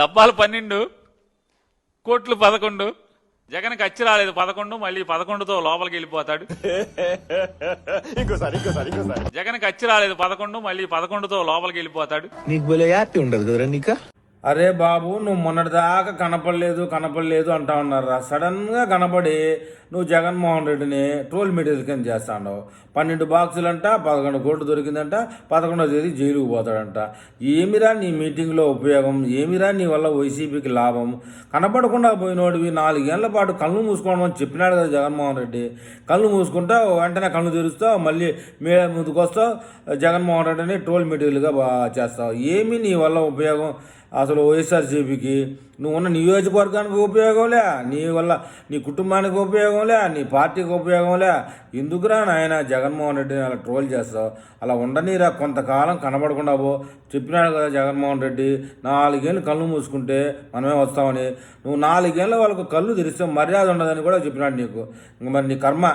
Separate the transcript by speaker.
Speaker 1: డబ్బాలు 12, కోట్లు 11. జగన్కి అచ్చి రాలేదు 11, మళ్ళీ 11తో లోపలికి వెళ్ళిపోతాడు. జగన్కి అచ్చి రాలేదు 11, మళ్ళీ 11తో లోపలికి వెళ్ళిపోతాడు.
Speaker 2: నీకు భలే హ్యాపీ ఉండదు కదరా నీకా?
Speaker 3: అరే బాబు, నువ్వు మొన్నటిదాకా కనపడలేదు అంటా ఉన్నారా? సడన్గా కనపడి నువ్వు జగన్మోహన్ రెడ్డిని ట్రోల్ మెటీరియల్ కింద చేస్తాడు. 12 బాక్సులంట, 11 కోట్లు దొరికిందంట, 11వ తేదీ జైలుకు పోతాడంట. ఏమిరా నీ మీటింగ్లో ఉపయోగం? ఏమిరా నీ వల్ల వైసీపీకి లాభం? కనపడకుండా పోయినోడివి 4 ఏళ్ల పాటు కళ్ళు మూసుకోవడం అని చెప్పినాడు కదా జగన్మోహన్ రెడ్డి. కళ్ళు మూసుకుంటావు, వెంటనే కళ్ళు తెరుస్తావు, మళ్ళీ ముందుకు వస్తావు, జగన్మోహన్ రెడ్డిని ట్రోల్ మెటీరియల్గా చేస్తావు. ఏమి నీ వల్ల ఉపయోగం? అసలు వైఎస్ఆర్సీపీకి నువ్వు ఉన్న నియోజకవర్గానికి ఉపయోగంలే, నీ వల్ల నీ కుటుంబానికి ఉపయోగంలే, నీ పార్టీకి ఉపయోగంలే. ఎందుకురా నాయన జగన్మోహన్ రెడ్డిని అలా ట్రోల్ చేస్తావు? అలా ఉండనీరా, కొంతకాలం కనబడకుండా పో. చెప్పినాడు కదా జగన్మోహన్ రెడ్డి, 4 ఏళ్ళు కళ్ళు మూసుకుంటే మనమే వస్తామని. నువ్వు 4 ఏళ్ళ వాళ్ళకు కళ్ళు తెరిస్తే మర్యాద ఉండదని కూడా చెప్పినాడు నీకు. ఇంక మరి నీ కర్మ.